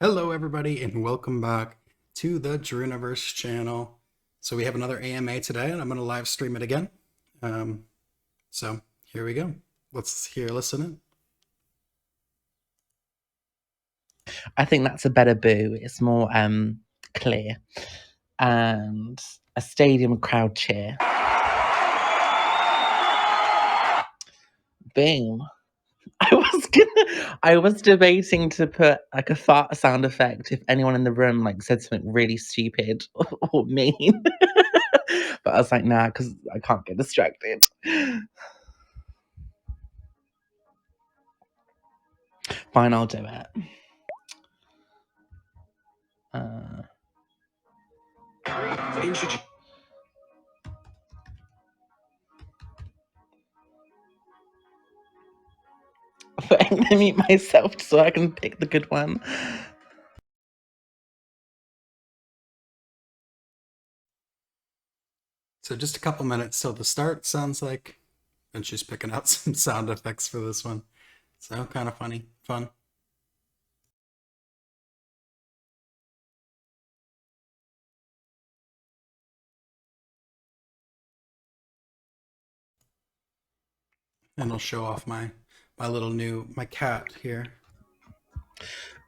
Hello, everybody, and welcome back to the Druniverse channel. So we have another AMA today, and I'm going to live stream it again. So here we go. Let's listen in. I think that's a better boo. It's more clear. And a stadium crowd cheer. Boom. I was debating to put like a fart sound effect if anyone in the room like said something really stupid or mean. But I was like, nah, because I can't get distracted. Fine, I'll do it. But I'm gonna mute myself so I can pick the good one. So just a couple minutes till the start, sounds like. And she's picking out some sound effects for this one. So kind of fun. And I'll show off my cat here.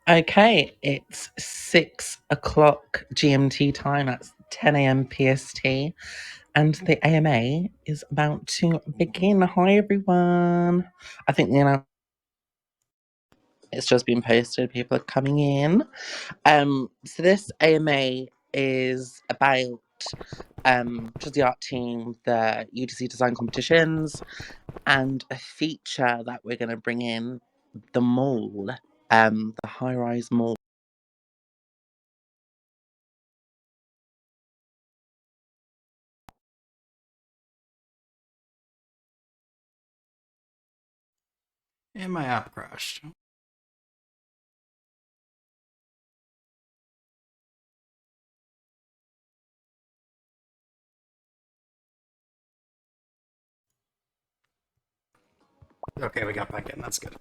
Okay, it's 6 o'clock GMT time. That's 10 a.m. PST. And the AMA is about to begin. Hi, everyone. I think, it's just been posted. People are coming in. So this AMA is about just the art team, the UTC design competitions, and a feature that we're going to bring in, the mall, the Highrise Mall. And my app crashed. Okay, we got back in. That's good.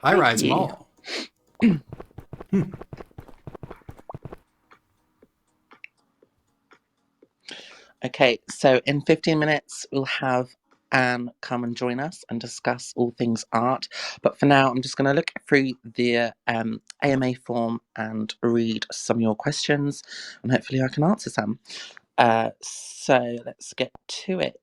Highrise Mall. Okay, so in 15 minutes, we'll have Anne come and join us and discuss all things art. But for now, I'm just going to look through the AMA form and read some of your questions, and hopefully I can answer some. So let's get to it.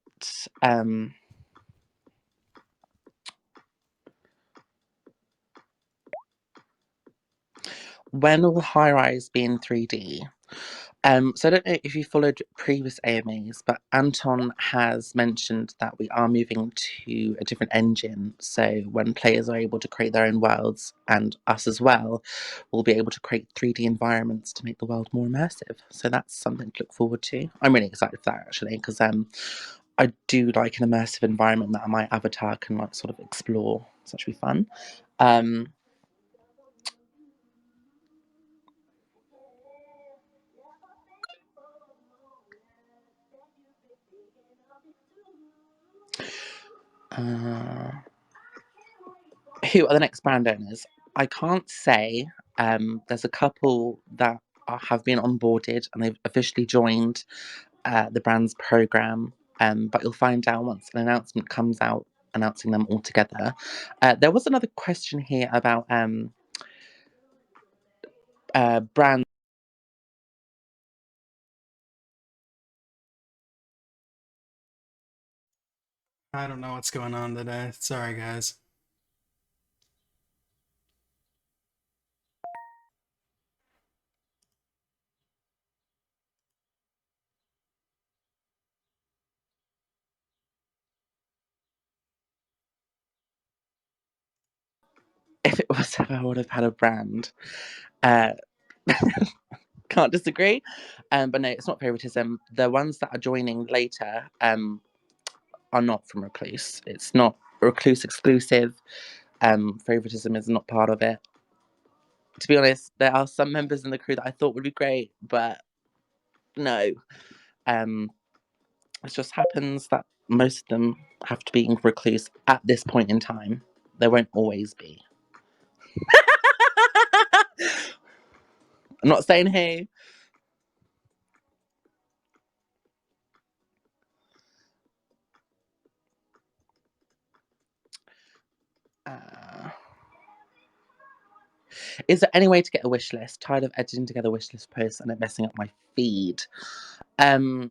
When will Highrise be in 3D? So I don't know if you followed previous AMAs, but Anton has mentioned that we are moving to a different engine. So when players are able to create their own worlds, and us as well, we'll be able to create 3D environments to make the world more immersive. So that's something to look forward to. I'm really excited for that, actually, because I do like an immersive environment that my avatar can like sort of explore. So that should be fun. Who are the next brand owners? I can't say. There's a couple that have been onboarded and they've officially joined the brand's program. But you'll find out once an announcement comes out announcing them all together. There was another question here about brand. I don't know what's going on today. Sorry, guys. If it was, I would have had a brand. Can't disagree. But no, it's not favoritism. The ones that are joining later are not from Recluse. It's not Recluse exclusive. Favoritism is not part of it. To be honest, there are some members in the crew that I thought would be great, but no. It just happens that most of them have to be in Recluse at this point in time. They won't always be. I'm not saying who. Is there any way to get a wish list? Tired of editing together wish list posts and it messing up my feed. I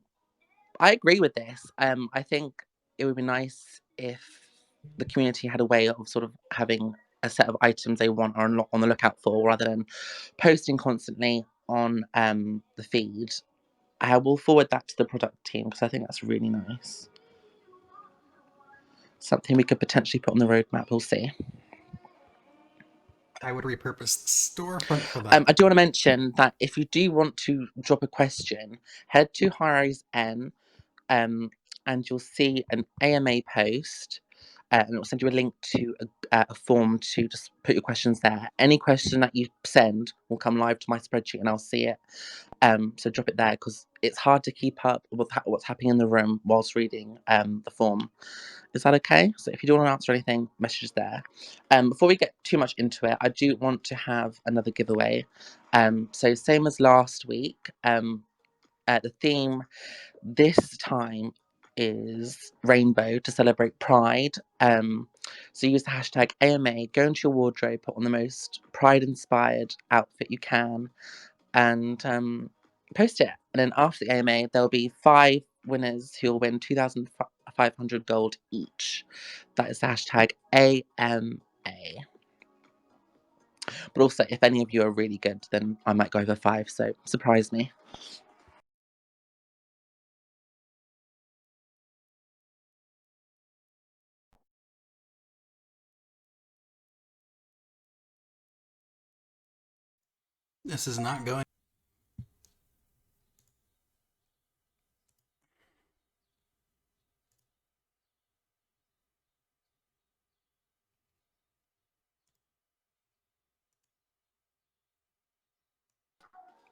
agree with this. I think it would be nice if the community had a way of sort of having a set of items they want or on the lookout for, rather than posting constantly on the feed. I will forward that to the product team because I think that's really nice. Something we could potentially put on the roadmap. We'll see. I would repurpose the storefront for that. I do want to mention that if you do want to drop a question, head to Highrise and you'll see an AMA post, and it'll send you a link to a form to just put your questions there. Any question that you send will come live to my spreadsheet, and I'll see it. So drop it there because it's hard to keep up with what's happening in the room whilst reading the form. Is that okay? So if you do want to answer anything, message there. Before we get too much into it, I do want to have another giveaway. So same as last week. The theme this time is rainbow to celebrate Pride. So use the hashtag AMA, go into your wardrobe, put on the most Pride-inspired outfit you can, and post it. And then after the AMA, there'll be 5 winners who'll win 2,500 gold each. That is the hashtag AMA. But also, if any of you are really good, then I might go over 5, so surprise me. This is not going.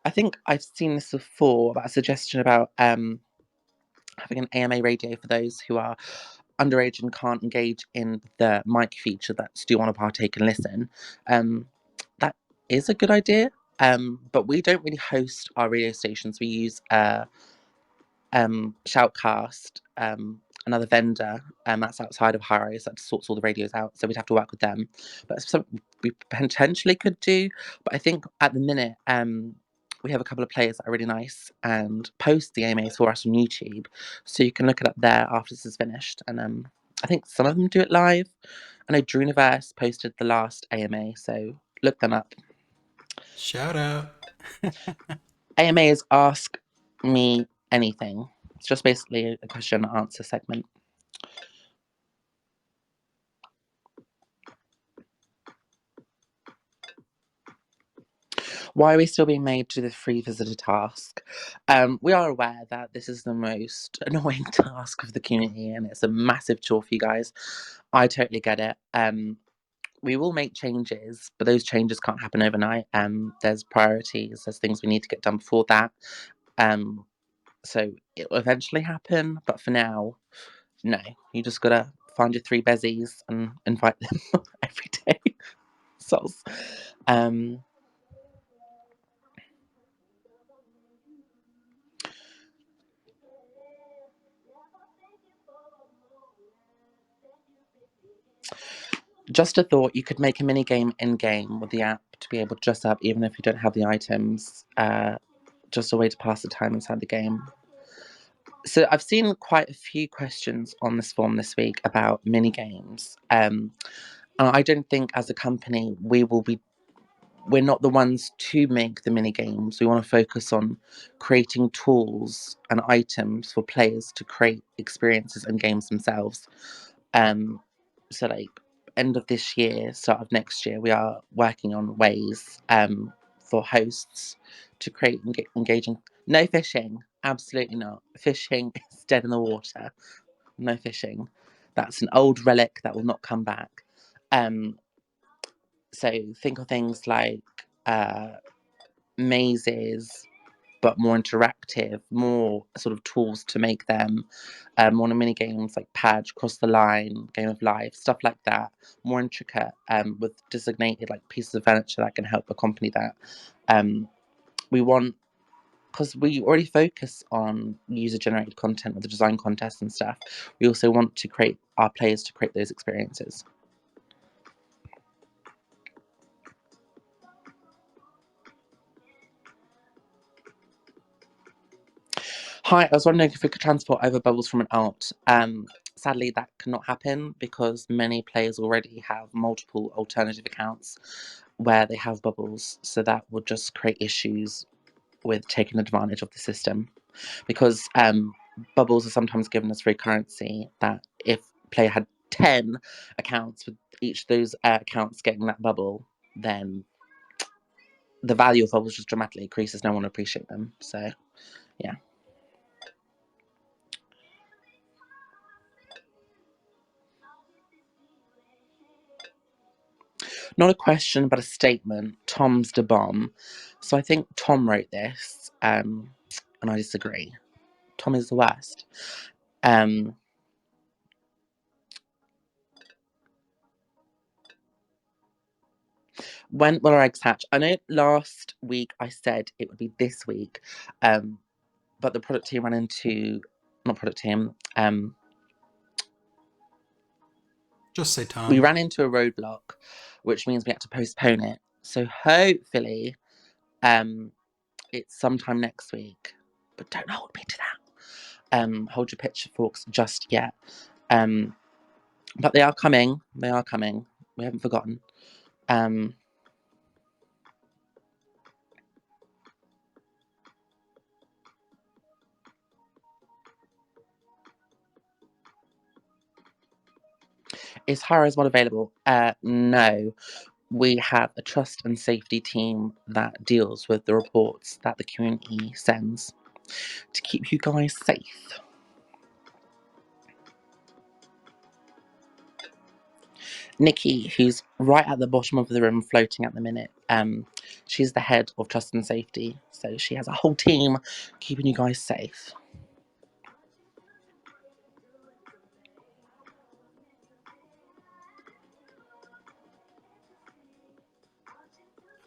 I think I've seen this before, about a suggestion about having an AMA radio for those who are underage and can't engage in the mic feature that do want to partake and listen. That is a good idea, but we don't really host our radio stations. We use Shoutcast, another vendor, that's outside of Highrise that sorts all the radios out. So we'd have to work with them. But it's something we potentially could do. But I think at the minute, we have a couple of players that are really nice and post the AMAs for us on YouTube. So you can look it up there after this is finished. And I think some of them do it live. I know Dreuniverse posted the last AMA, so look them up. Shout out. AMA is Ask Me Anything. It's just basically a question and answer segment. Why are we still being made to do the free visitor task? We are aware that this is the most annoying task of the community and it's a massive chore for you guys. I totally get it. We will make changes, but those changes can't happen overnight. There's priorities, there's things we need to get done before that. So it will eventually happen, but for now, no. You just gotta find your 3 bezies and invite them every day. Soz. Just a thought, you could make a mini game in game with the app to be able to dress up even if you don't have the items. Just a way to pass the time inside the game. So I've seen quite a few questions on this form this week about mini games. And I don't think as a company we're not the ones to make the mini games. We want to focus on creating tools and items for players to create experiences and games themselves. So like end of this year, start of next year, we are working on ways for hosts to create engaging. No fishing, absolutely not. Fishing is dead in the water. No fishing. That's an old relic that will not come back. So think of things like mazes, but more interactive, more sort of tools to make them. More mini games like Padge, Cross the Line, Game of Life, stuff like that. More intricate, with designated like pieces of furniture that can help accompany that. we want, because we already focus on user-generated content with the design contests and stuff, we also want to create our players to create those experiences. Hi, I was wondering if we could transport over bubbles from an alt. Sadly, that cannot happen because many players already have multiple alternative accounts where they have bubbles, so that would just create issues with taking advantage of the system. Because bubbles are sometimes given as free currency, that if player had 10 accounts with each of those accounts getting that bubble, then the value of bubbles just dramatically increases. No one will appreciate them. So, yeah. Not a question, but a statement. Tom's the bomb. So I think Tom wrote this, and I disagree. Tom is the worst. When will our eggs hatch? I know last week I said it would be this week, but the product team ran into, not product team, Just say Tom. we ran into a roadblock, which means we had to postpone it. So hopefully, it's sometime next week, but don't hold me to that. Hold your pitchforks just yet. But they are coming. They are coming. We haven't forgotten. Is Highrise not available? No. We have a trust and safety team that deals with the reports that the community sends to keep you guys safe. Nikki, who's right at the bottom of the room floating at the minute, she's the head of trust and safety, so she has a whole team keeping you guys safe.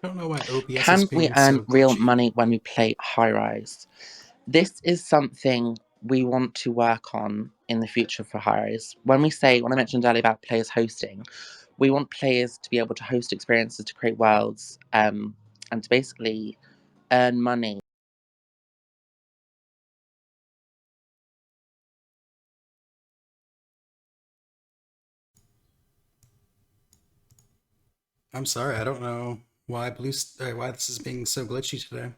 I don't know why OBS is Can we being earn so real glitchy. money when we play Highrise? This is something we want to work on in the future for Highrise. When I mentioned earlier about players hosting, we want players to be able to host experiences, to create worlds, and to basically earn money. I'm sorry, I don't know why why this is being so glitchy today.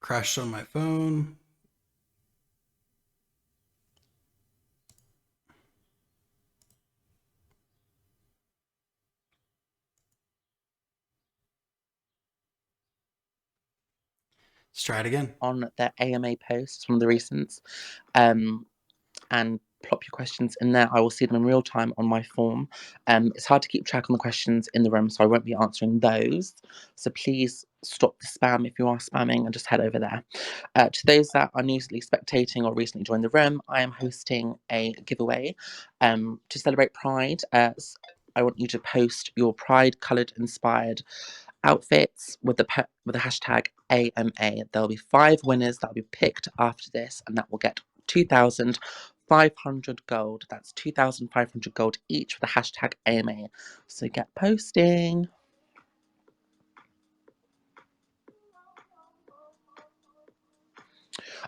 Crashed on my phone. Let's try it again. On their AMA posts, one of the recents, and plop your questions in there. I will see them in real time on my form. It's hard to keep track on the questions in the room, so I won't be answering those. So please stop the spam if you are spamming and just head over there. To those that are newly spectating or recently joined the room, I am hosting a giveaway to celebrate Pride. I want you to post your Pride coloured inspired outfits with the hashtag AMA. There'll be 5 winners that will be picked after this, and that will get 2,500 gold. That's 2,500 gold each with the hashtag AMA. So get posting.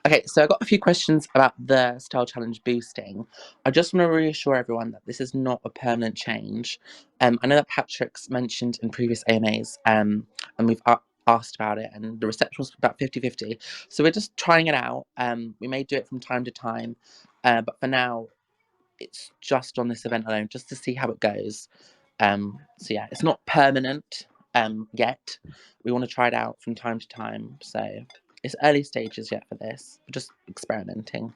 Okay, so I got a few questions about the Style Challenge boosting. I just want to reassure everyone that this is not a permanent change. I know that Patrick's mentioned in previous AMAs, and we've asked about it, and the reception was about 50-50. So we're just trying it out. We may do it from time to time, but for now, it's just on this event alone, just to see how it goes. So yeah, it's not permanent yet. We want to try it out from time to time. So it's early stages yet for this. We're just experimenting.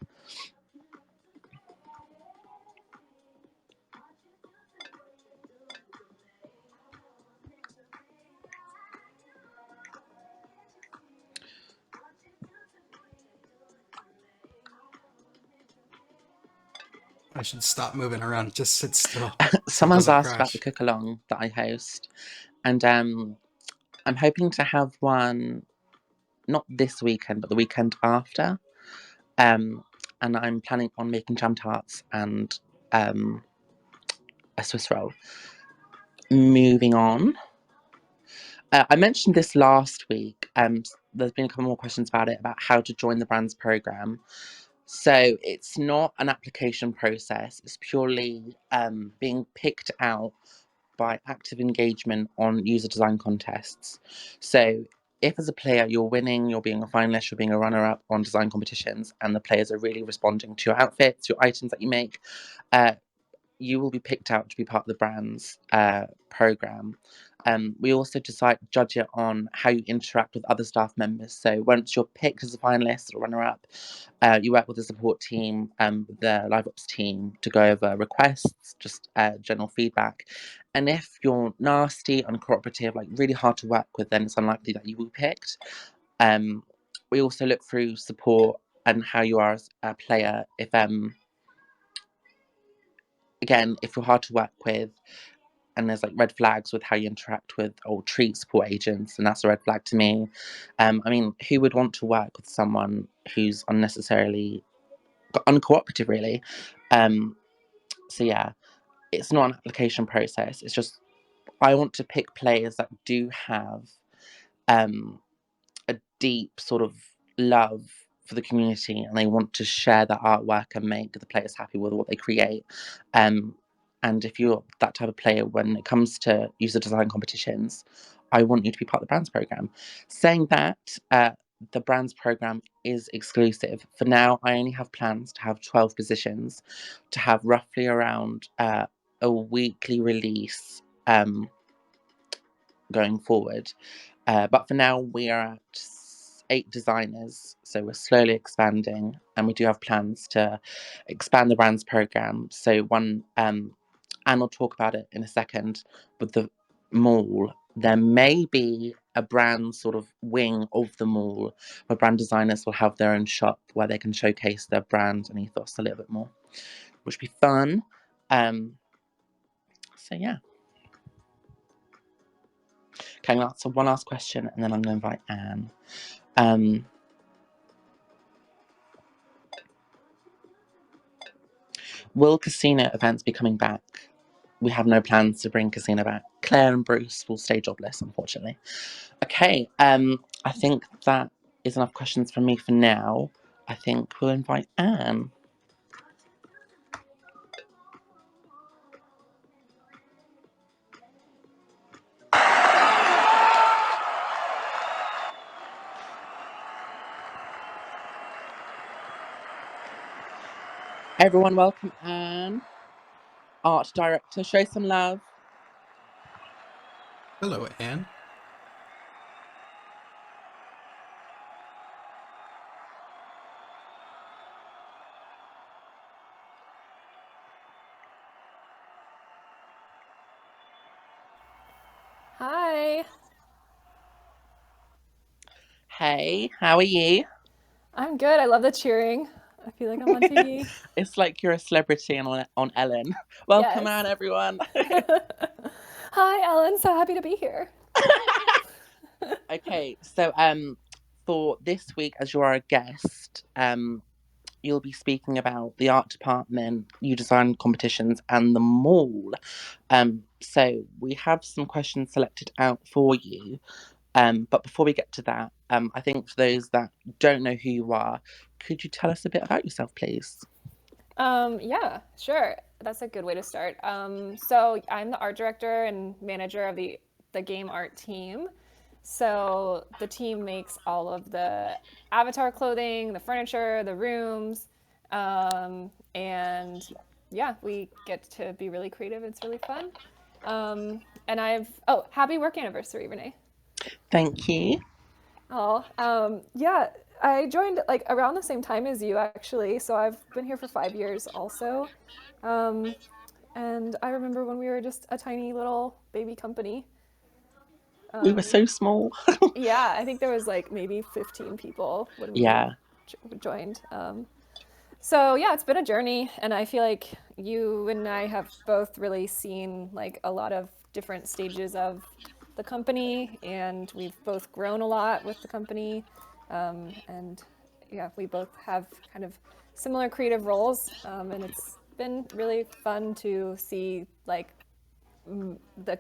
I should stop moving around. Just sit still so it Someone's doesn't asked about the crash. cook along that I host, and I'm hoping to have one not this weekend, but the weekend after. Um, and I'm planning on making jam tarts and um, a Swiss roll. Moving on. I mentioned this last week. There's been a couple more questions about it, about how to join the brands program. So it's not an application process. It's purely being picked out by active engagement on user design contests. So if as a player you're winning, you're being a finalist, you're being a runner-up on design competitions, and the players are really responding to your outfits, your items that you make, uh, you will be picked out to be part of the brand's program. We also judge it on how you interact with other staff members. So once you're picked as a finalist or runner-up, you work with the support team, the live ops team, to go over requests, just general feedback. And if you're nasty, uncooperative, like really hard to work with, then it's unlikely that you will be picked. We also look through support and how you are as a player. If again, if you're hard to work with and there's like red flags with how you interact with or treat support agents, and that's a red flag to me. I mean, who would want to work with someone who's unnecessarily uncooperative, really? So yeah, it's not an application process. It's just I want to pick players that do have um, a deep sort of love for the community, and they want to share that artwork and make the players happy with what they create. And if you're that type of player, when it comes to user design competitions, I want you to be part of the brands program. Saying that, the brands program is exclusive. For now, I only have plans to have 12 positions, to have roughly around a weekly release going forward. But for now, we are at 8 designers, so we're slowly expanding, and we do have plans to expand the brands program. So and we'll talk about it in a second, with the mall, there may be a brand sort of wing of the mall where brand designers will have their own shop where they can showcase their brand and ethos a little bit more, which would be fun. So yeah. Okay, I'm gonna answer one last question and then I'm gonna invite Anne. Will casino events be coming back? We have no plans to bring casino back. Claire and Bruce will stay jobless, unfortunately. Okay, I think that is enough questions from me for now. I think we'll invite Anne. Everyone, welcome Anne, art director. Show some love. Hello, Anne. Hi, Hey, how are you? I'm good. I love the cheering. I feel like I'm on TV. It's like you're a celebrity on Ellen. Welcome, Yes. Anne, everyone. Hi, Ellen. So happy to be here. Okay, so for this week, as you are a guest, you'll be speaking about the art department, you design competitions, and the mall. So we have some questions selected out for you. But before we get to that, I think for those that don't know who you are, could you tell us a bit about yourself, please? Yeah, sure. That's a good way to start. So I'm the art director and manager of the game art team. So the team makes all of the avatar clothing, the furniture, the rooms, and yeah, we get to be really creative. It's really fun. And happy work anniversary, Renee. Thank you. Oh, yeah, I joined like around the same time as you actually. So I've been here for 5 years also. Um, and I remember when we were just a tiny little baby company. We were so small. Yeah, I think there was like maybe 15 people when we Yeah. joined. So yeah, it's been a journey, and I feel like you and I have both really seen like a lot of different stages of the company, and we've both grown a lot with the company. And yeah, we both have kind of similar creative roles, and it's been really fun to see like the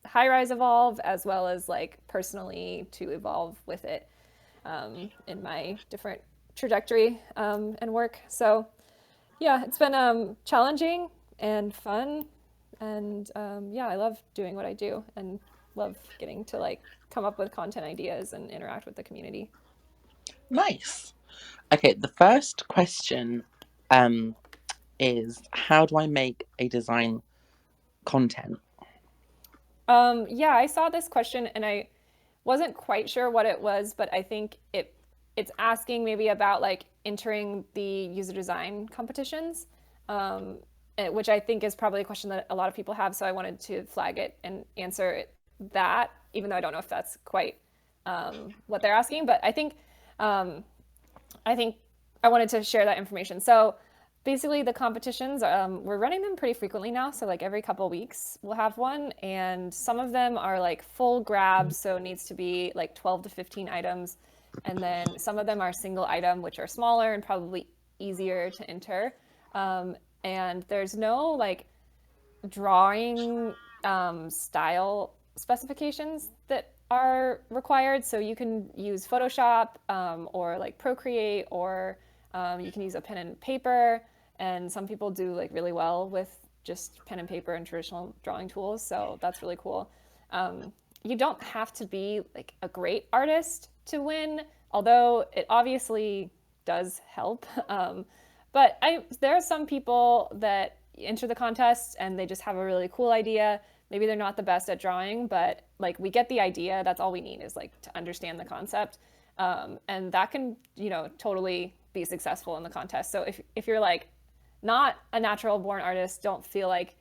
Highrise evolve, as well as like personally to evolve with it in my different trajectory and work. So yeah, it's been challenging and fun, and yeah, I love doing what I do and love getting to like come up with content ideas and interact with the community. Nice. Okay, the first question um, is how do I make a design content? Yeah, I saw this question and I wasn't quite sure what it was, but I think it's asking maybe about like entering the user design competitions, which I think is probably a question that a lot of people have. So I wanted to flag it and answer that, even though I don't know if that's quite what they're asking. But I think I wanted to share that information. So basically, the competitions, we're running them pretty frequently now. So like every couple weeks, we'll have one, and some of them are like full grabs, so it needs to be like 12 to 15 items, and then some of them are single item, which are smaller and probably easier to enter. And there's no like drawing style specifications that are required. So you can use Photoshop or like Procreate, or you can use a pen and paper. And some people do like really well with just pen and paper and traditional drawing tools. So that's really cool. You don't have to be like a great artist to win, although it obviously does help. But there are some people that enter the contest and they just have a really cool idea. Maybe they're not the best at drawing, but like we get the idea. That's all we need, is like to understand the concept, and that can totally be successful in the contest. So if you're like not a natural born artist, don't feel like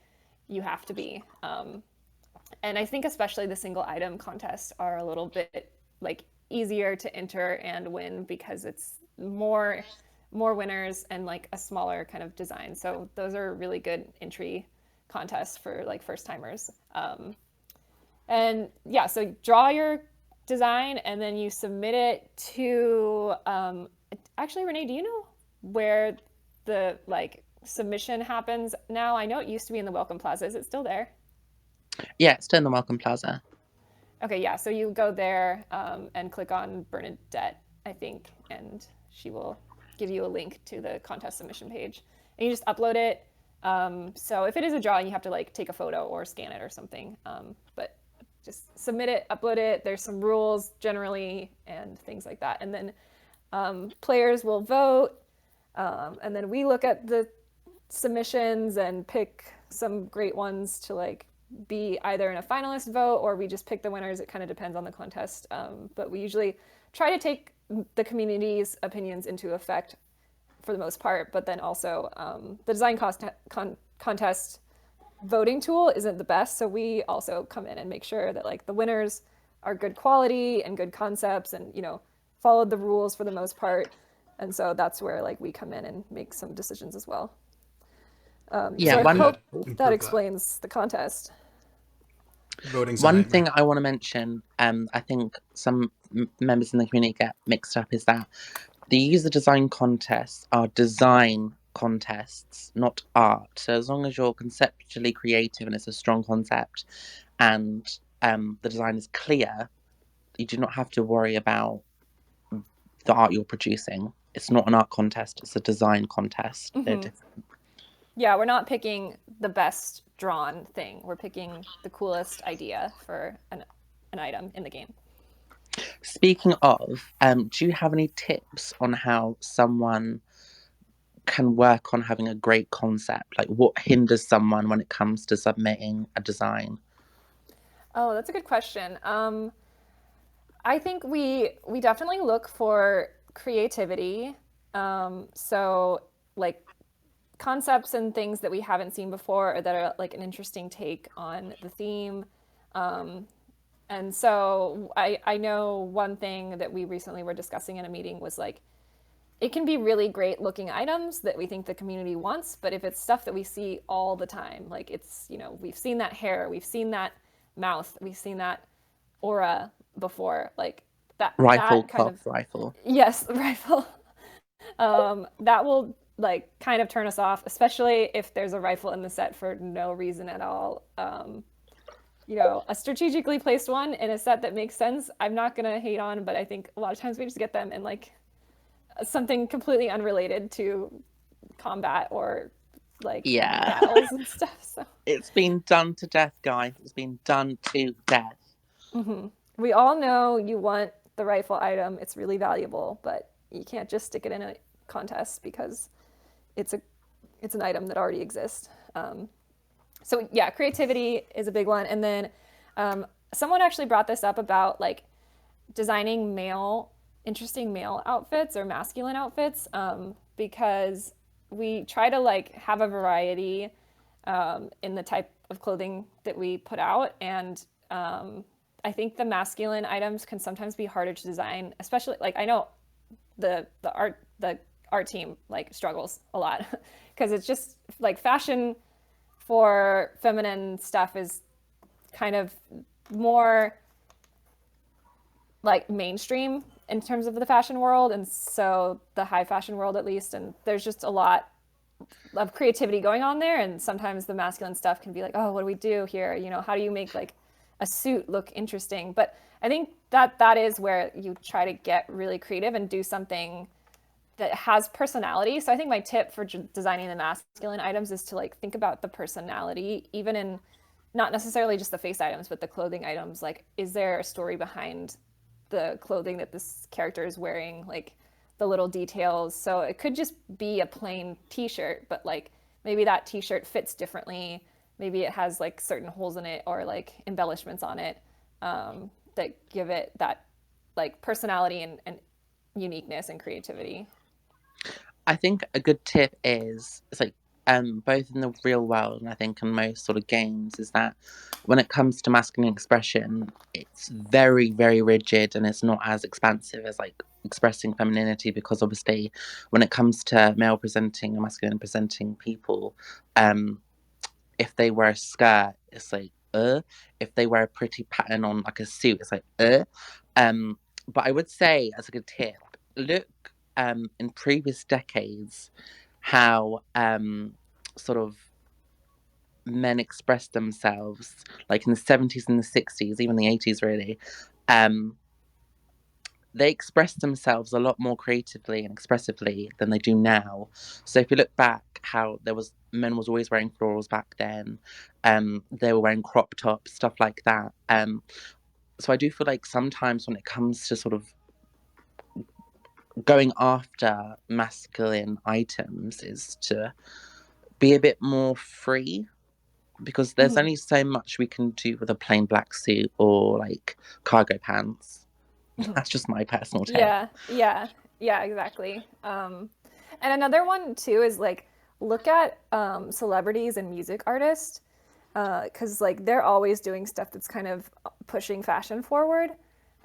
you have to be. And I think especially the single item contests are a little bit like easier to enter and win because it's more winners and like a smaller kind of design. So those are really good entry contests for like first timers. And yeah, so draw your design and then you submit it to. Actually, Renee, do you know where the like submission happens now? I know it used to be in the Welcome Plaza. Is it still there? Yeah, it's still in the Welcome Plaza. Okay, yeah. So you go there and click on Bernadette, I think, and she will give you a link to the contest submission page. And you just upload it. So if it is a drawing, you have to like take a photo or scan it or something. But just submit it, upload it. There's some rules generally and things like that. And then players will vote. And then we look at the submissions and pick some great ones to like be either in a finalist vote, or we just pick the winners. It kind of depends on the contest. But we usually try to take the community's opinions into effect for the most part. But then also the design contest voting tool isn't the best. So we also come in and make sure that like the winners are good quality and good concepts and, followed the rules for the most part. And so that's where like we come in and make some decisions as well. Yeah, so I hope Improve that explains the contest. Voting's a one nightmare. thing I want to mention, I think some members in the community get mixed up, is that the user design contests are design contests, not art. So as long as you're conceptually creative and it's a strong concept and the design is clear, you do not have to worry about the art you're producing. It's not an art contest, it's a design contest. They're different. Yeah, we're not picking the best drawn thing. We're picking the coolest idea for an item in the game. Speaking of, do you have any tips on how someone can work on having a great concept? Like what hinders someone when it comes to submitting a design? Oh, that's a good question. I think we definitely look for creativity. So like concepts and things that we haven't seen before, or that are like an interesting take on the theme. And so I know one thing that we recently were discussing in a meeting was like, it can be really great looking items that we think the community wants, but if it's stuff that we see all the time, like it's, we've seen that hair, we've seen that mouth. We've seen that aura before, like Rifle, that kind of, cough, rifle. yes, rifle. That will like kind of turn us off, especially if there's a rifle in the set for no reason at all. A strategically placed one in a set that makes sense, I'm not gonna hate on, but I think a lot of times we just get them in like something completely unrelated to combat or like Yeah. battles and stuff. So It's been done to death, guys. It's been done to death. we all know you want the rifle item. It's really valuable, but you can't just stick it in a contest because it's a it's an item that already exists. So yeah, creativity is a big one. And then someone actually brought this up about like designing interesting male outfits or masculine outfits, because we try to like have a variety in the type of clothing that we put out, and I think the masculine items can sometimes be harder to design, especially like I know the art team like struggles a lot because it's just like fashion for feminine stuff is kind of more like mainstream in terms of the fashion world, and so the high fashion world at least, and there's just a lot of creativity going on there, and sometimes the masculine stuff can be like, oh, what do we do here, how do you make like a suit look interesting? But I think that is where you try to get really creative and do something that has personality. So I think my tip for designing the masculine items is to like think about the personality, even in not necessarily just the face items, but the clothing items. Like, is there a story behind the clothing that this character is wearing? Like the little details. So it could just be a plain t-shirt, but like maybe that t-shirt fits differently. Maybe it has like certain holes in it or like embellishments on it that give it that like personality and uniqueness and creativity. I think a good tip is it's like both in the real world and I think in most sort of games is that when it comes to masculine expression, it's very, very rigid and it's not as expansive as like expressing femininity, because obviously when it comes to male presenting or masculine presenting people, if they wear a skirt, it's like if they wear a pretty pattern on like a suit, it's like um but I would say as a good tip, look in previous decades how sort of men expressed themselves, like in the 70s and the 60s, even the 80s really. um they expressed themselves a lot more creatively and expressively than they do now. So if you look back how there was men was always wearing florals back then, they were wearing crop tops, stuff like that. So I do feel like sometimes when it comes to sort of going after masculine items is to be a bit more free, because there's Mm-hmm. only so much we can do with a plain black suit or like cargo pants. Mm-hmm. That's just my personal take. Yeah, exactly. And another one too is like look at celebrities and music artists, because like they're always doing stuff that's kind of pushing fashion forward.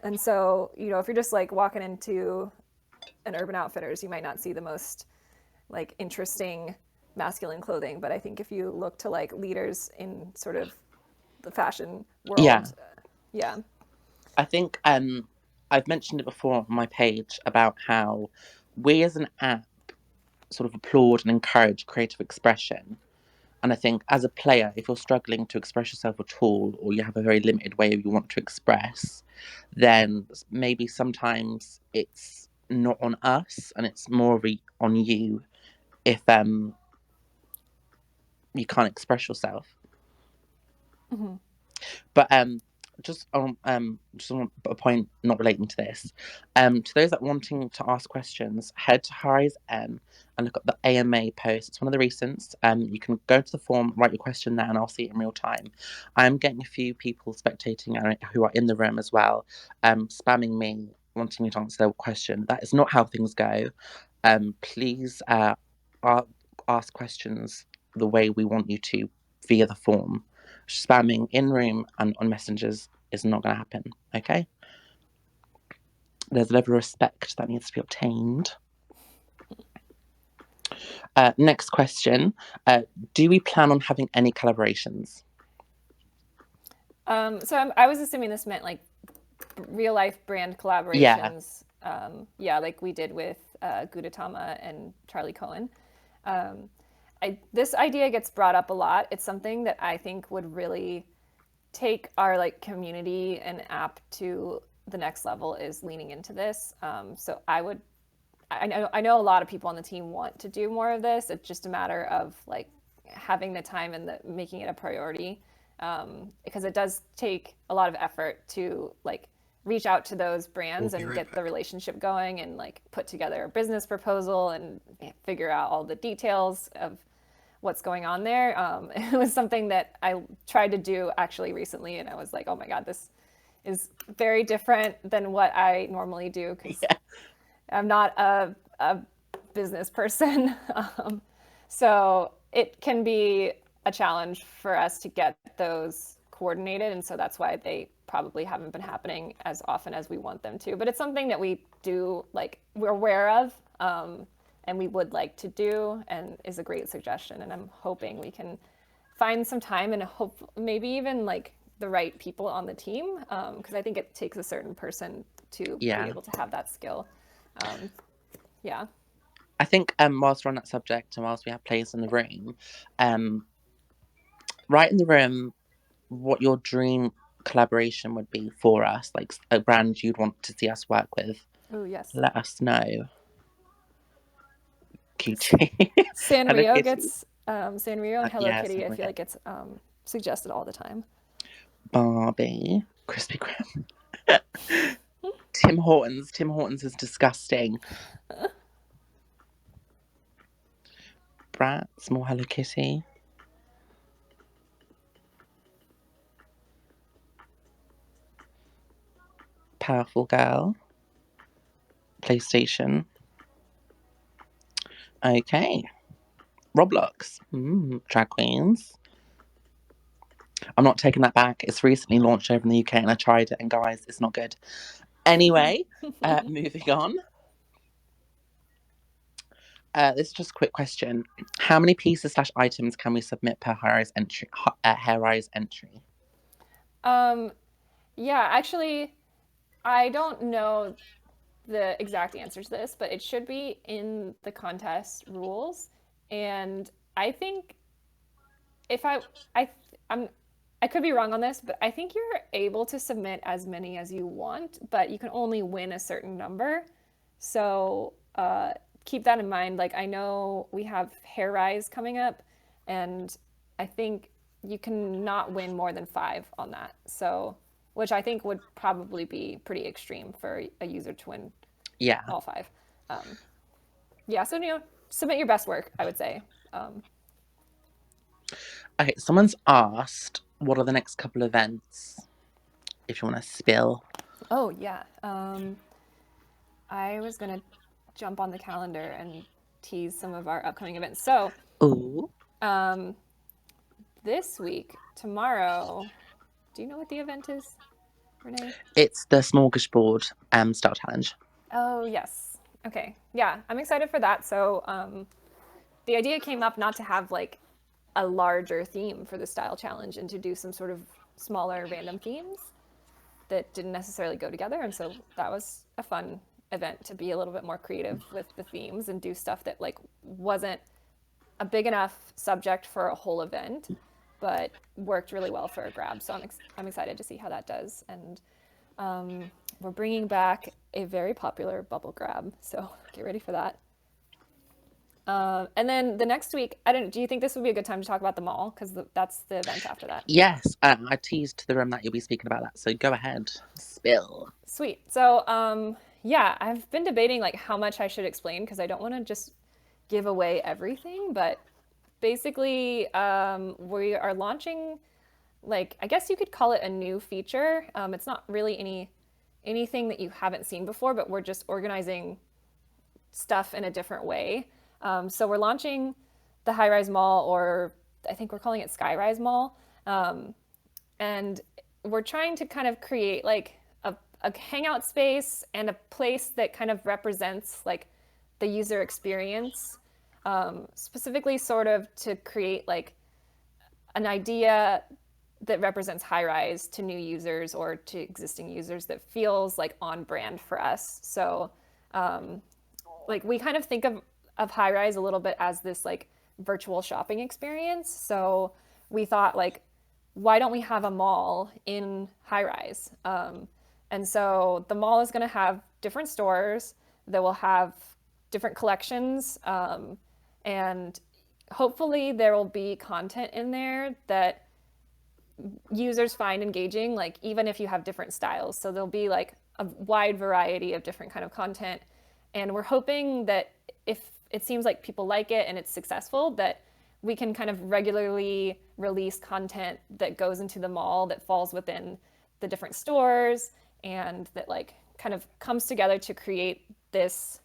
And so if you're just like walking into an Urban Outfitters, you might not see the most like interesting masculine clothing. But I think if you look to like leaders in sort of the fashion Yeah, world, yeah. I think I've mentioned it before on my page about how we as an app sort of applaud and encourage creative expression. And I think as a player, if you're struggling to express yourself at all, or you have a very limited way you want to express, then maybe sometimes it's not on us and it's more on you if you can't express yourself. Mm-hmm. But just on a point not relating to this, to those that wanting to ask questions, head to Highrise and look at the AMA post. It's one of the recents. You can go to the form, write your question there, and I'll see it in real time. I'm getting a few people spectating who are in the room as well, spamming me, wanting me to answer their question. That is not how things go. Please ask questions the way we want you to via the form. Spamming in room and on messengers is not going to happen. Okay, there's a level of respect that needs to be obtained. Next question, do we plan on having any collaborations? I was assuming this meant like real life brand Yeah, collaborations. Yeah, like we did with Gudetama and Charlie Cohen. Um, this idea gets brought up a lot. It's something that I think would really take our like community and app to the next level is leaning into this. So I know a lot of people on the team want to do more of this. It's just a matter of like having the time and making it a priority, because it does take a lot of effort to like reach out to those We'll brands be and right get the back. relationship going and like put together a business proposal and figure out all the details of what's going on there. It was something that I tried to do actually recently, and I was like, oh my God, this is very different than what I normally do because yeah, I'm not a business person. So it can be a challenge for us to get those coordinated. And so that's why they probably haven't been happening as often as we want them to. But it's something that we do, like, we're aware of, and we would like to do, and is a great suggestion. And I'm hoping we can find some time and hope maybe even like the right people on the team, because I think it takes a certain person to be yeah. able to have that skill. Um, yeah. I think whilst we're on that subject and whilst we have players in the room, um, write in the room what your dream collaboration would be for us, like a brand you'd want to see us work with. Oh yes. Let us know. Cutie. Hello Sanrio Kitty. gets Sanrio and Hello Yeah, Kitty. I feel Sanrio. like it's suggested all the time. Barbie. Krispy Kreme. Tim Hortons. Tim Hortons is disgusting. Brat. Small Hello Kitty. Powerful Girl. PlayStation. Okay. Roblox. Drag queens. I'm not taking that back. It's recently launched over in the UK and I tried it and guys, it's not good. Anyway, moving on. This is just a quick question. How many pieces slash items can we submit per Highrise entry? Highrise entry? Um, yeah, actually, I don't know the exact answer to this, but it should be in the contest rules. And I think if I I'm I could be wrong on this, but I think you're able to submit as many as you want, but you can only win a certain number. So keep that in mind. Like I know we have Hair Rise coming up, and I think you can not win more than 5 on that. So, which I think would probably be pretty extreme for a user to win Yeah. all 5. Yeah, so submit your best work, I would say. Okay, someone's asked what are the next couple events, if you want to spill. Oh yeah. I was gonna jump on the calendar and tease some of our upcoming events. So Ooh. this week, tomorrow, do you know what the event is, Renee? It's the smorgasbord style challenge. Oh yes. Okay. Yeah, I'm excited for that. So the idea came up not to have like a larger theme for the style challenge and to do some sort of smaller random themes that didn't necessarily go together. And so that was a fun event to be a little bit more creative with the themes and do stuff that like wasn't a big enough subject for a whole event, but worked really well for a grab. So I'm excited to see how that does. And we're bringing back a very popular bubble grab. So get ready for that. And then the next week, I don't. Do you think this would be a good time to talk about the mall? Because that's the event after that. Yes, I teased to the room that you'll be speaking about that, so go ahead, spill. Sweet. So yeah, I've been debating like how much I should explain because I don't want to just give away everything. But basically, we are launching, like, I guess you could call it a new feature. It's not really anything that you haven't seen before, but we're just organizing stuff in a different way. So we're launching the Highrise Mall, or I think we're calling it Skyrise Mall, and we're trying to kind of create like a hangout space and a place that kind of represents like the user experience, specifically sort of to create like an idea that represents Highrise to new users or to existing users that feels like on brand for us. So like we kind of think of Highrise a little bit as this like virtual shopping experience. So we thought like, why don't we have a mall in Highrise? And so the mall is going to have different stores that will have different collections, and hopefully there will be content in there that users find engaging, like even if you have different styles. So there'll be like a wide variety of different kind of content, and we're hoping that if it seems like people like it and it's successful, that we can kind of regularly release content that goes into the mall that falls within the different stores, and that like kind of comes together to create this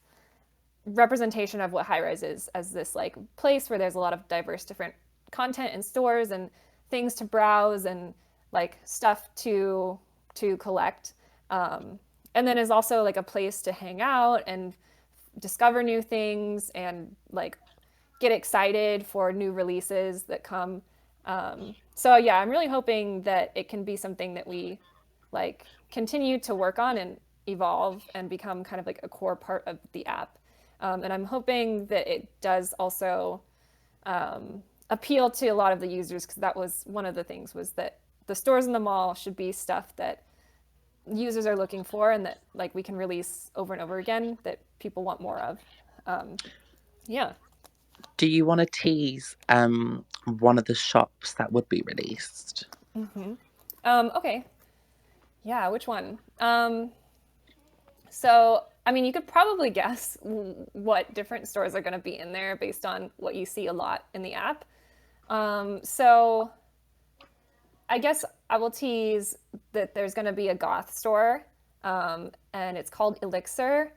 representation of what Highrise is, as this like place where there's a lot of diverse different content and stores and things to browse and like stuff to collect, and then is also like a place to hang out and discover new things and like get excited for new releases that come. So yeah, I'm really hoping that it can be something that we like continue to work on and evolve and become kind of like a core part of the app. And I'm hoping that it does also appeal to a lot of the users, because that was one of the things, was that the stores in the mall should be stuff that users are looking for and that like we can release over and over again that people want more of. Yeah. Do you want to tease one of the shops that would be released? Okay. Yeah, which one? So, I mean, you could probably guess what different stores are going to be in there based on what you see a lot in the app. So, I guess I will tease that there's going to be a goth store, and it's called Elixir.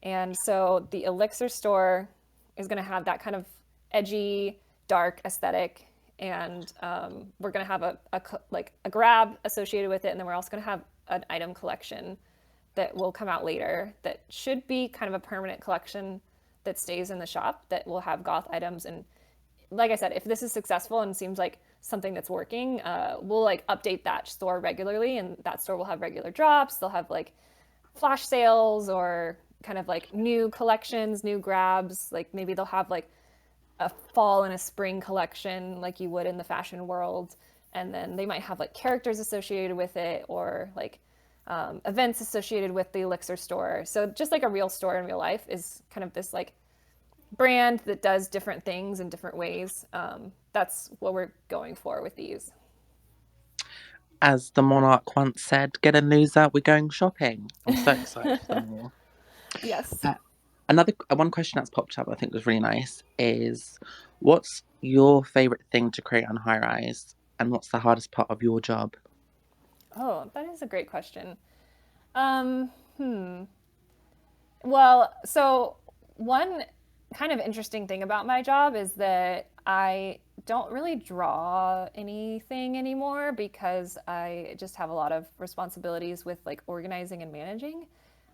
And so the Elixir store is going to have that kind of edgy, dark aesthetic. And we're going to have like a grab associated with it. And then we're also going to have an item collection that will come out later that should be kind of a permanent collection that stays in the shop that will have goth items. And like I said, if this is successful and seems like something that's working, we'll like update that store regularly, and that store will have regular drops. They'll have like flash sales or kind of like new collections, new grabs. Like maybe they'll have like a fall and a spring collection like you would in the fashion world. And then they might have like characters associated with it, or like events associated with the Elixir store. So just like a real store in real life is kind of this like brand that does different things in different ways. That's what we're going for with these. As the monarch once said, get a news out, we're going shopping. I'm so excited for them all. Yes. Another one question that's popped up I think was really nice is, what's your favourite thing to create on Highrise, and what's the hardest part of your job? Oh, that is a great question. Um, Well, so one kind of interesting thing about my job is that I don't really draw anything anymore because I just have a lot of responsibilities with like organizing and managing,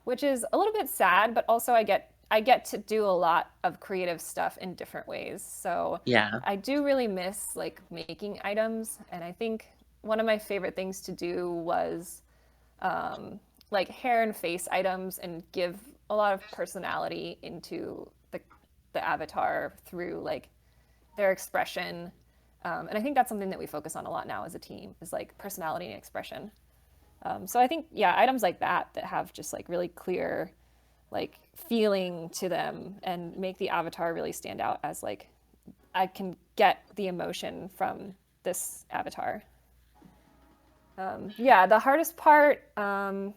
which is a little bit sad, but also I get to do a lot of creative stuff in different ways. So Yeah. I do really miss like making items, and I think one of my favorite things to do was like hair and face items and give a lot of personality into the avatar through like their expression. And I think that's something that we focus on a lot now as a team, is like personality and expression. So I think, yeah, items like that have just like really clear like feeling to them and make the avatar really stand out as like I can get the emotion from this avatar. Yeah, the hardest part, I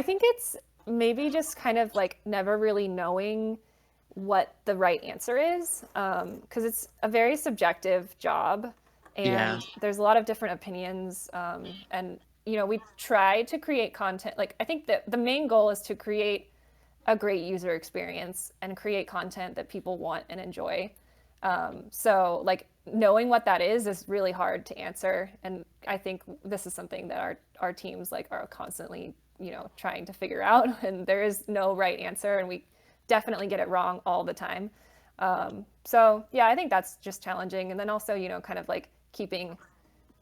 think it's maybe just kind of like never really knowing what the right answer is, because it's a very subjective job, Yeah. and there's a lot of different opinions. And we try to create content. Like I think that the main goal is to create a great user experience and create content that people want and enjoy. So like knowing what that is really hard to answer, and I think this is something that our teams like are constantly trying to figure out, and there is no right answer, and we definitely get it wrong all the time. So yeah, I think that's just challenging. And then also, kind of like keeping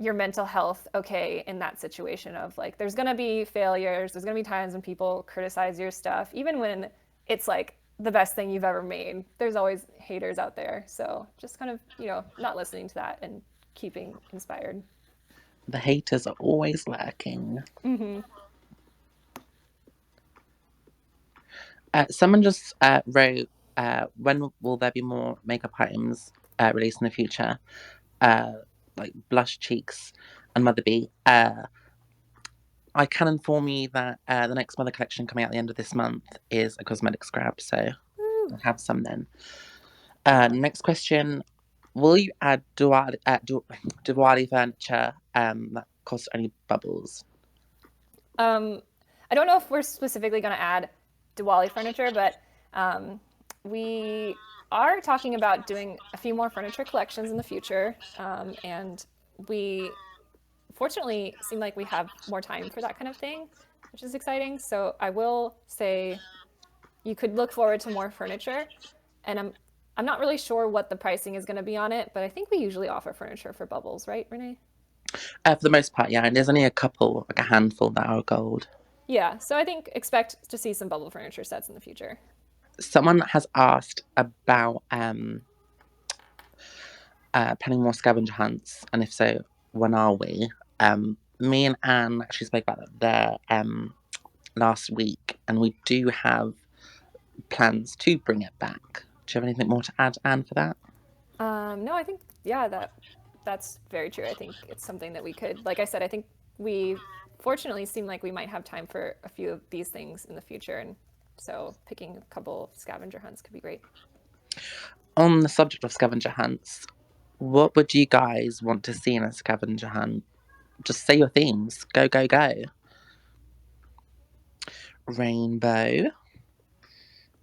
your mental health okay in that situation of like, there's going to be failures. There's going to be times when people criticize your stuff, even when it's like the best thing you've ever made. There's always haters out there. So just kind of, not listening to that and keeping inspired. The haters are always lurking. Mm-hmm. Someone just wrote, when will there be more makeup items released in the future? Like blush cheeks and Mother Bee. I can inform you that the next Mother collection coming out at the end of this month is a cosmetics grab, so Woo. I'll have some then. Next question. Will you add Diwali furniture that costs only bubbles? I don't know if we're specifically going to add Diwali furniture, but we are talking about doing a few more furniture collections in the future. And we fortunately seem like we have more time for that kind of thing, which is exciting. So I will say you could look forward to more furniture. And I'm not really sure what the pricing is going to be on it, but I think we usually offer furniture for bubbles, right, Renee? For the most part, yeah. And there's only a couple, like a handful, that are gold. Yeah, so I think expect to see some bubble furniture sets in the future. Someone has asked about planning more scavenger hunts, and if so, when are we? Me and Anne actually spoke about that last week, and we do have plans to bring it back. Do you have anything more to add, Anne, for that? No, I think that's very true. I think it's something that we could, like I said, I think we fortunately seem like we might have time for a few of these things in the future, and so picking a couple scavenger hunts could be great. On the subject of scavenger hunts, what would you guys want to see in a scavenger hunt? Just say your themes. Go, go, go. Rainbow,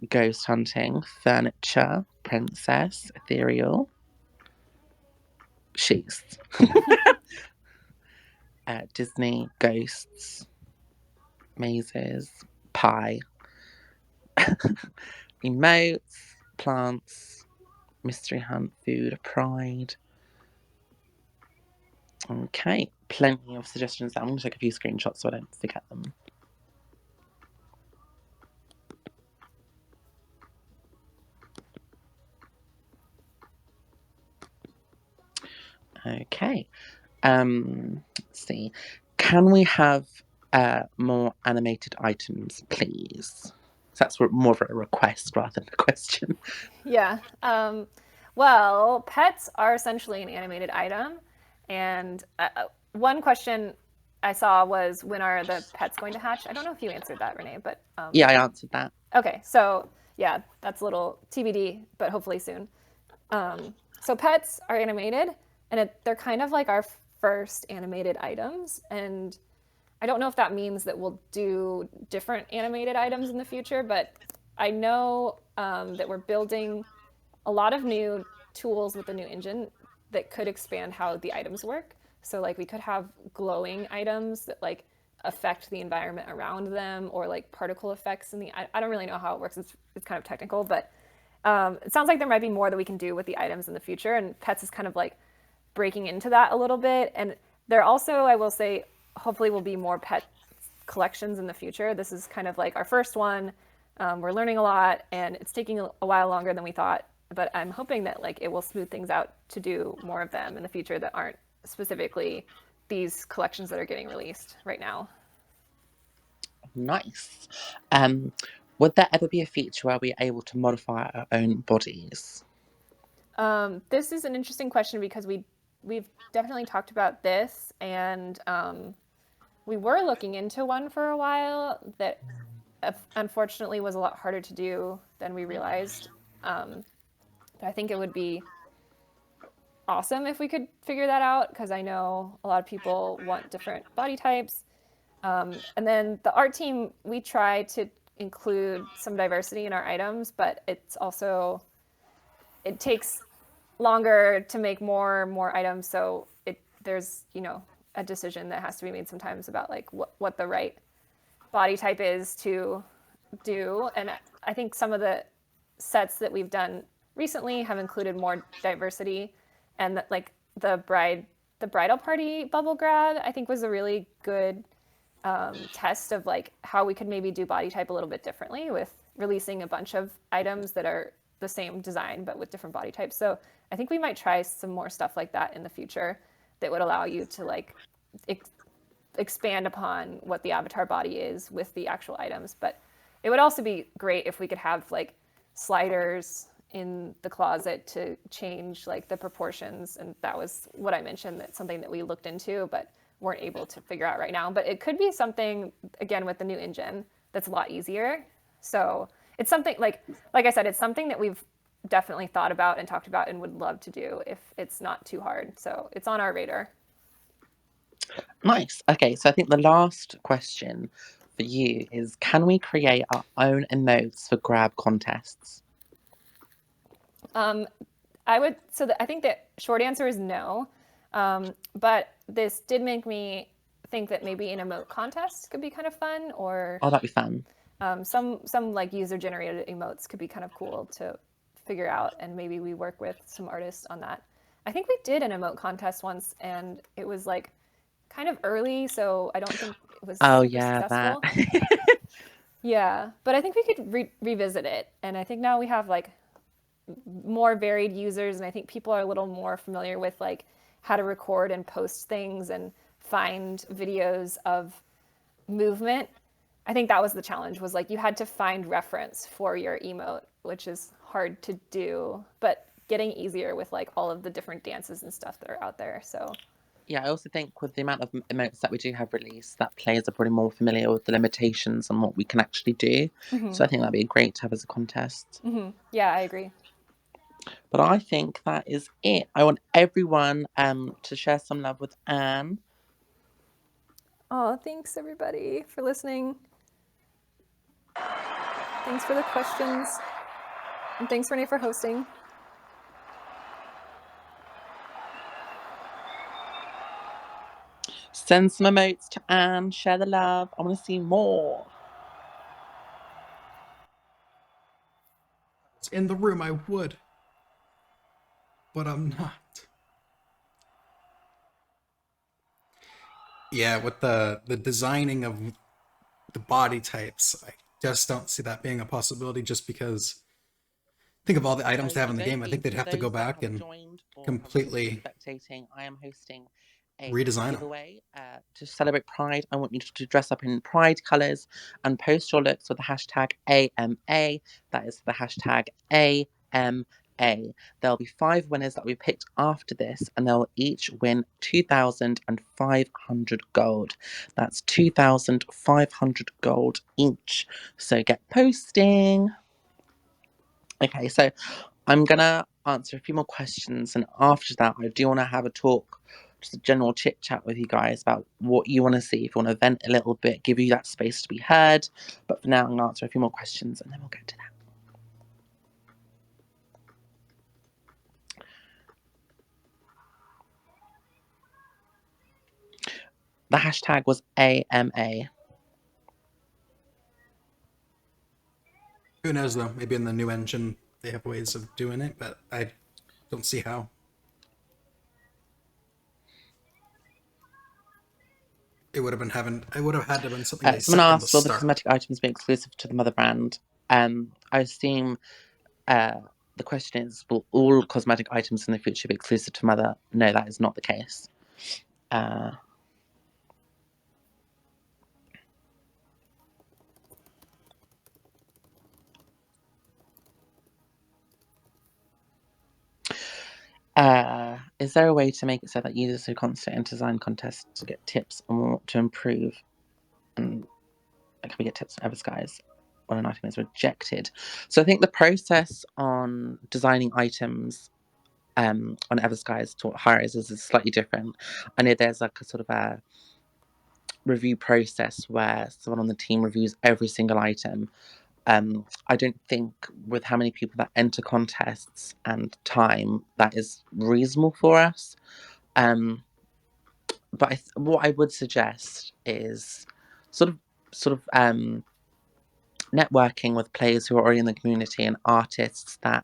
ghost hunting, furniture, princess, ethereal, she's. Disney, ghosts, mazes, pie, emotes, plants, mystery hunt, food, pride. Okay, plenty of suggestions there. I'm going to take a few screenshots so I don't forget them. Okay. Let's see. Can we have more animated items, please? So that's more of a request rather than a question. Yeah. Well, pets are essentially an animated item, and one question I saw was, when are the pets going to hatch? I don't know if you answered that, Renee, but Yeah, I answered that. okay. So yeah, that's a little TBD, but hopefully soon. So pets are animated, and they're kind of like our first animated items. And I don't know if that means that we'll do different animated items in the future, but I know that we're building a lot of new tools with the new engine that could expand how the items work. So like we could have glowing items that like affect the environment around them, or like particle effects in the. I don't really know how it works. It's kind of technical, but it sounds like there might be more that we can do with the items in the future, and pets is kind of like breaking into that a little bit. And there also, I will say, hopefully will be more pet collections in the future. This is kind of like our first one. We're learning a lot, and it's taking a while longer than we thought, but I'm hoping that like it will smooth things out to do more of them in the future that aren't specifically these collections that are getting released right now. Nice. Would there ever be a feature where we're able to modify our own bodies? This is an interesting question because we've definitely talked about this, and we were looking into one for a while that unfortunately was a lot harder to do than we realized. I think it would be awesome if we could figure that out, because I know a lot of people want different body types. And then the art team, we try to include some diversity in our items, but it takes longer to make more items. So there's a decision that has to be made sometimes about like what the right body type is to do. And I think some of the sets that we've done recently have included more diversity, and that, like, the bridal party bubble grab, I think, was a really good test of like how we could maybe do body type a little bit differently with releasing a bunch of items that are the same design but with different body types. So I think we might try some more stuff like that in the future that would allow you to like expand upon what the avatar body is with the actual items. But it would also be great if we could have like sliders in the closet to change like the proportions. And that was what I mentioned, that's something that we looked into but weren't able to figure out right now. But it could be something, again, with the new engine that's a lot easier. So it's something like I said, it's something that we've definitely thought about and talked about and would love to do if it's not too hard. So it's on our radar. Nice. Okay, so I think the last question for you is, can we create our own emotes for grab contests? I think the short answer is no. But this did make me think that maybe an emote contest could be kind of fun, or Oh, that'd be fun. some like user generated emotes could be kind of cool to figure out, and maybe we work with some artists on that. I think we did an emote contest once, and it was like kind of early, so I don't think it was Oh, super yeah, that. successful. Yeah, but I think we could revisit it, and I think now we have like more varied users, and I think people are a little more familiar with like how to record and post things and find videos of movement. I think that was the challenge, was like you had to find reference for your emote, which is hard to do, but getting easier with like all of the different dances and stuff that are out there. So Yeah, I also think with the amount of emotes that we do have released, that players are probably more familiar with the limitations and what we can actually do. So I think that'd be great to have as a contest. yeah, I agree. But I think that is it. I want everyone to share some love with Anne. Oh, thanks everybody for listening. Thanks for the questions. And thanks, Renee, for hosting. Send some emotes to Anne. Share the love. I want to see more. In the room, I would, but I'm not. Yeah, with the designing of the body types, I just don't see that being a possibility, just because think of all the items they have in the game. I think they'd For have to go those that back have and joined or have been completely spectating, I am hosting a redesign them. giveaway to celebrate Pride. I want you to dress up in Pride colours and post your looks with the hashtag AMA. That is the hashtag AMA. There'll be 5 winners that we picked after this, and they'll each win 2,500 gold. That's 2,500 gold each. So get posting. Okay, so I'm gonna answer a few more questions, and after that, I do want to have a talk, just a general chit chat with you guys about what you want to see. If you want to vent a little bit, give you that space to be heard. But for now, I'm gonna answer a few more questions, and then we'll get to that. The hashtag was AMA. Who knows though? Maybe in the new engine they have ways of doing it, but I don't see how. It would have been having. It would have had to have been something they Someone set from the asked, will the start. cosmetic items be exclusive to the mother brand? I assume the question is, will all cosmetic items in the future be exclusive to mother? No, that is not the case. Is there a way to make it so that users who constantly enter design contests get tips on what to improve? And can we get tips from Everskies when an item is rejected? So I think the process on designing items on Everskies to Highrise is slightly different. I know there's like a sort of a review process where someone on the team reviews every single item. I don't think with how many people that enter contests and time, that is reasonable for us. But what I would suggest is sort of networking with players who are already in the community and artists that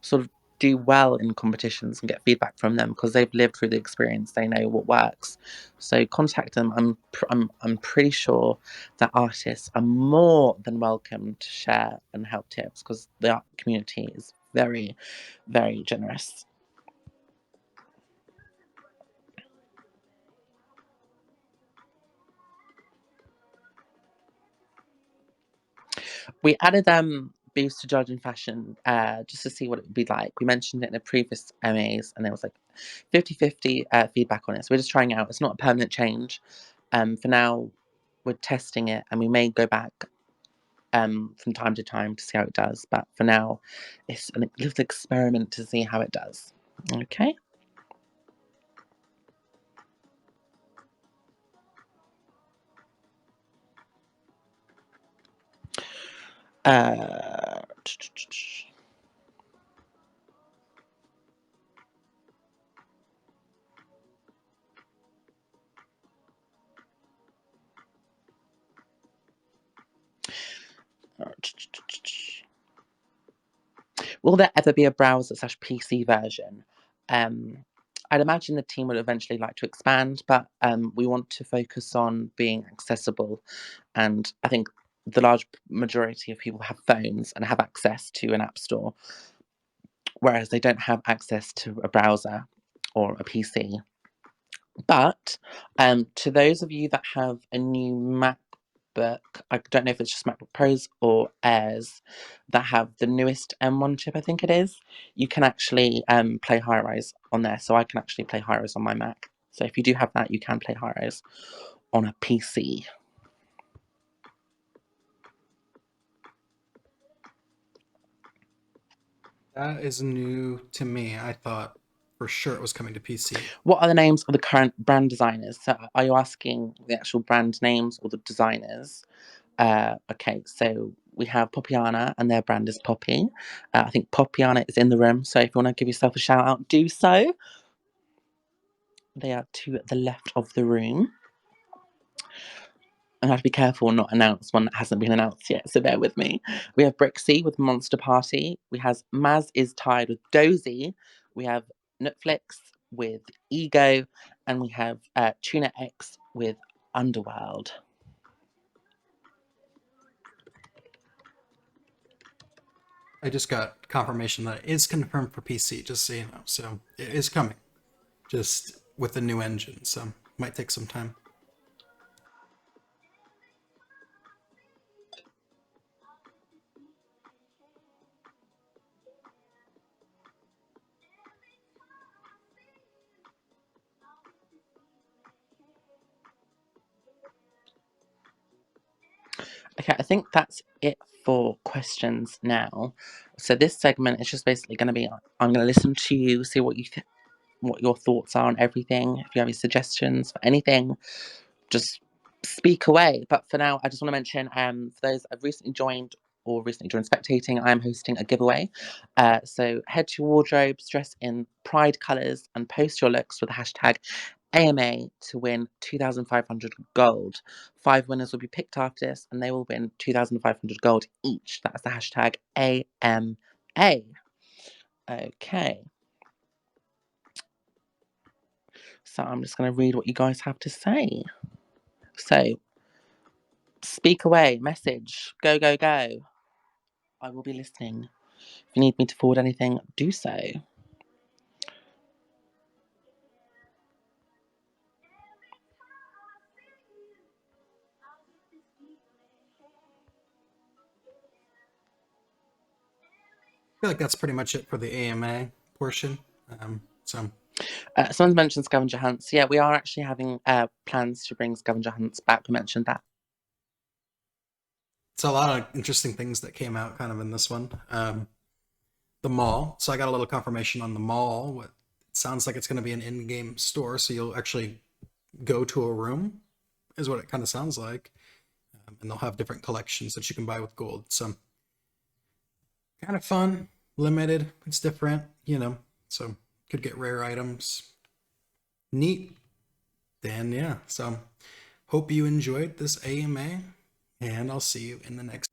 sort of do well in competitions and get feedback from them because they've lived through the experience. They know what works. So contact them. I'm pretty sure that artists are more than welcome to share and help tips because the art community is very, very generous. We added boost to judge in fashion just to see what it would be like. We mentioned it in a previous MAs and there was like 50-50 feedback on it. So we're just trying it out. It's not a permanent change. For now, we're testing it and we may go back from time to time to see how it does. But for now, it's a little experiment to see how it does. Okay. Will there ever be a browser/PC version? I'd imagine the team would eventually like to expand, but we want to focus on being accessible. And I think the large majority of people have phones and have access to an app store, whereas they don't have access to a browser or a PC. But to those of you that have a new MacBook, I don't know if it's just MacBook Pros or Airs that have the newest M1 chip, I think it is, you can actually play Highrise on there. So I can actually play Highrise on my Mac. So if you do have that, you can play Highrise on a PC. That is new to me. I thought for sure it was coming to PC. What are the names of the current brand designers? So are you asking the actual brand names or the designers? Okay, so we have Poppyana and their brand is Poppy. I think Poppyana is in the room, so if you want to give yourself a shout out, do so. They are to the left of the room. I have to be careful and not announce one that hasn't been announced yet, so bear with me. We have Brixie with Monster Party. We have Maz is Tied with Dozy. We have Netflix with Ego. And we have Tuna X with Underworld. I just got confirmation that it is confirmed for PC, just so you know. So it is coming, just with the new engine. So might take some time. Okay, I think that's it for questions now. So this segment is just basically going to be, I'm going to listen to you, see what what your thoughts are on everything. If you have any suggestions for anything, just speak away. But for now, I just want to mention, for those I've recently joined or recently joined spectating, I'm hosting a giveaway. So head to your wardrobes, dress in pride colours, and post your looks with the hashtag AMA to win 2,500 gold. 5 winners will be picked after this, and they will win 2,500 gold each. That's the hashtag AMA. Okay. So I'm just going to read what you guys have to say. So, speak away, message, go, go, go. I will be listening. If you need me to forward anything, do so. I feel like that's pretty much it for the AMA portion. Someone's mentioned scavenger hunts. Yeah, we are actually having plans to bring scavenger hunts back. We mentioned that. It's a lot of interesting things that came out kind of in this one. The mall. So I got a little confirmation on the mall. It sounds like it's going to be an in-game store, so you'll actually go to a room, is what it kind of sounds like. And they'll have different collections that you can buy with gold. So kind of fun, limited. It's different, you know. So could get rare items. Neat. Then yeah. So hope you enjoyed this AMA, and I'll see you in the next.